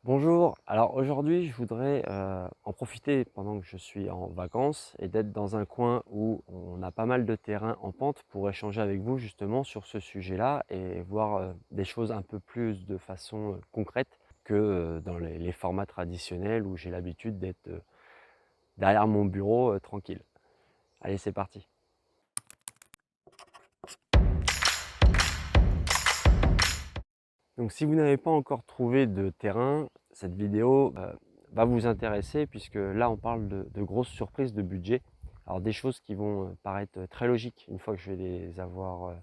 Bonjour, alors aujourd'hui je voudrais en profiter pendant que je suis en vacances et d'être dans un coin où on a pas mal de terrain en pente pour échanger avec vous justement sur ce sujet-là et voir des choses un peu plus de façon concrète que dans les formats traditionnels où j'ai l'habitude d'être derrière mon bureau tranquille. Allez, c'est parti. Donc si vous n'avez pas encore trouvé de terrain, cette vidéo va vous intéresser puisque là on parle de grosses surprises de budget. Alors des choses qui vont paraître très logiques une fois que je vais les avoir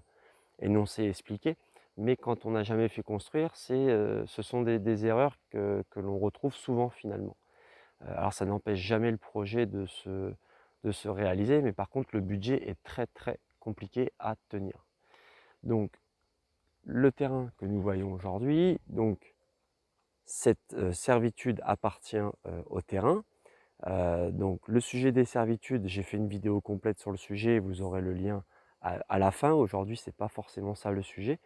énoncées et expliquées, mais quand on n'a jamais fait construire, ce sont des erreurs que l'on retrouve souvent finalement. Alors ça n'empêche jamais le projet de se réaliser, mais par contre le budget est très très compliqué à tenir. Donc le terrain que nous voyons aujourd'hui, donc cette servitude appartient au terrain. Donc le sujet des servitudes, j'ai fait une vidéo complète sur le sujet, vous aurez le lien à la fin. Aujourd'hui, c'est pas forcément ça le sujet.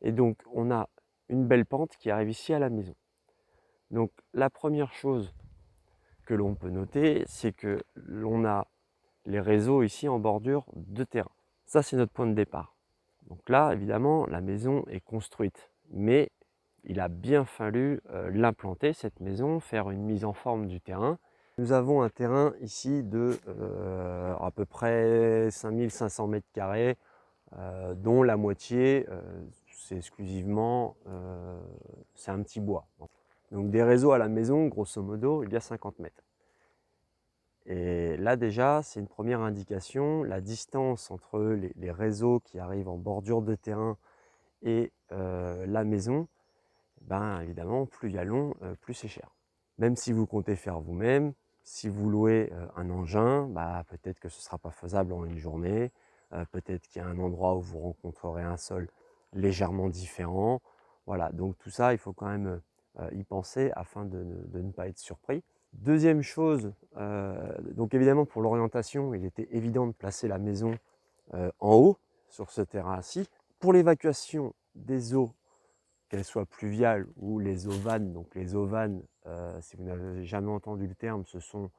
Et donc on a une belle pente qui arrive ici à la maison. Donc la première chose que l'on peut noter, c'est que l'on a les réseaux ici en bordure de terrain. Ça, c'est notre point de départ. Donc là, évidemment, la maison est construite, mais il a bien fallu l'implanter, cette maison, faire une mise en forme du terrain. Nous avons un terrain ici de à peu près 5500 mètres carrés, dont la moitié, c'est exclusivement, c'est un petit bois. Donc des réseaux à la maison, grosso modo, il y a 50 mètres. Et là déjà, c'est une première indication, la distance entre les réseaux qui arrivent en bordure de terrain et la maison, ben évidemment, plus il y a long, plus c'est cher. Même si vous comptez faire vous-même, si vous louez un engin, bah, peut-être que ce ne sera pas faisable en une journée, peut-être qu'il y a un endroit où vous rencontrerez un sol légèrement différent. Voilà, donc tout ça, il faut quand même y penser afin de ne pas être surpris. Deuxième chose, donc évidemment pour l'orientation, il était évident de placer la maison en haut, sur ce terrain-ci. Pour l'évacuation des eaux, qu'elles soient pluviales ou les eaux vannes, donc les eaux vannes, si vous n'avez jamais entendu le terme, ce sont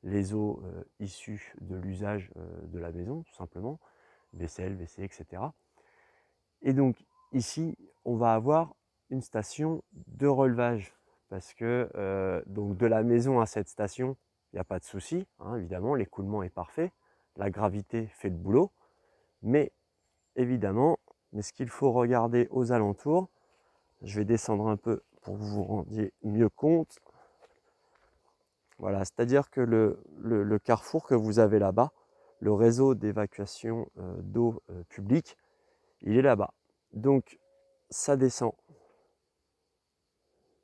les eaux issues de l'usage de la maison, tout simplement, vaisselle, WC, etc. Et donc ici, on va avoir une station de relevage, parce que donc de la maison à cette station, il n'y a pas de souci, hein, évidemment, l'écoulement est parfait, la gravité fait le boulot, mais évidemment, mais ce qu'il faut regarder aux alentours, je vais descendre un peu pour que vous vous rendiez mieux compte. Voilà, c'est-à-dire que le carrefour que vous avez là-bas, le réseau d'évacuation d'eau publique, il est là-bas. Donc, ça descend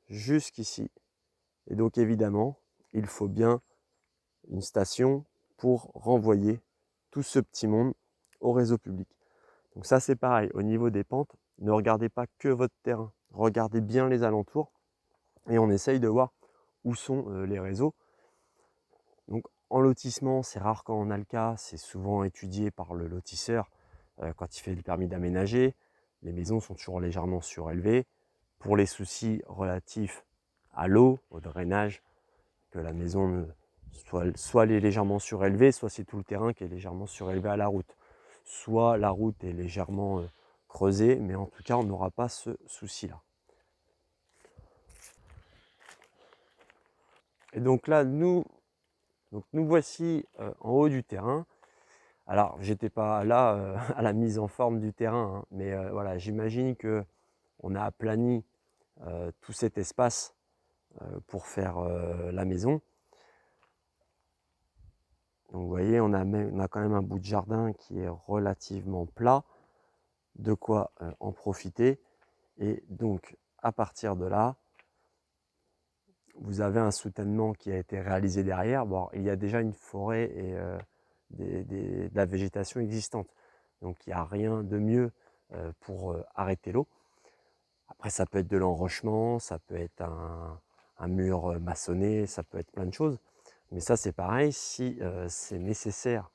jusqu'ici. Et donc, évidemment, il faut bien une station pour renvoyer tout ce petit monde au réseau public. Donc ça, c'est pareil. Au niveau des pentes, ne regardez pas que votre terrain. Regardez bien les alentours et on essaye de voir où sont les réseaux. Donc en lotissement, c'est rare quand on a le cas, c'est souvent étudié par le lotisseur quand il fait le permis d'aménager. Les maisons sont toujours légèrement surélevées. Pour les soucis relatifs à l'eau, au drainage, que la maison soit elle est légèrement surélevée, soit c'est tout le terrain qui est légèrement surélevé à la route. Soit la route est légèrement creusée, mais en tout cas, on n'aura pas ce souci-là. Et donc là, nous voici en haut du terrain. Alors, j'étais pas là à la mise en forme du terrain, hein, mais voilà, j'imagine que on a aplani tout cet espace pour faire la maison. Donc, vous voyez, on a quand même un bout de jardin qui est relativement plat, de quoi en profiter. Et donc, à partir de là, vous avez un soutènement qui a été réalisé derrière. Bon, il y a déjà une forêt et de la végétation existante. Donc il n'y a rien de mieux pour arrêter l'eau. Après, ça peut être de l'enrochement, ça peut être un mur maçonné, ça peut être plein de choses. Mais ça, c'est pareil, si c'est nécessaire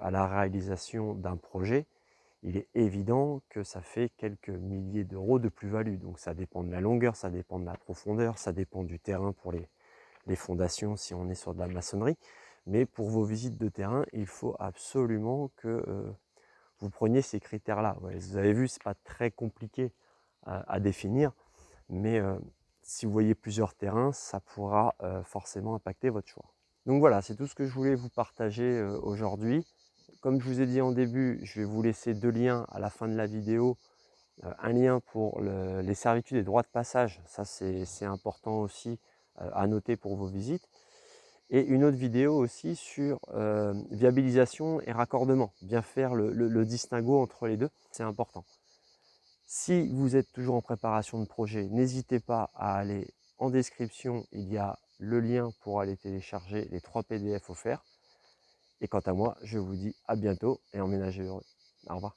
à la réalisation d'un projet, il est évident que ça fait quelques milliers d'euros de plus-value. Donc ça dépend de la longueur, ça dépend de la profondeur, ça dépend du terrain pour les fondations si on est sur de la maçonnerie. Mais pour vos visites de terrain, il faut absolument que vous preniez ces critères-là. Ouais, vous avez vu, ce n'est pas très compliqué à définir, mais si vous voyez plusieurs terrains, ça pourra forcément impacter votre choix. Donc voilà, c'est tout ce que je voulais vous partager aujourd'hui. Comme je vous ai dit en début, je vais vous laisser 2 liens à la fin de la vidéo. Un lien pour les servitudes et droits de passage, ça c'est important aussi à noter pour vos visites. Et une autre vidéo aussi sur viabilisation et raccordement. Bien faire le distinguo entre les deux, c'est important. Si vous êtes toujours en préparation de projet, n'hésitez pas à aller en description, il y a le lien pour aller télécharger les 3 PDF offerts. Et quant à moi, je vous dis à bientôt et emménagez heureux. Au revoir.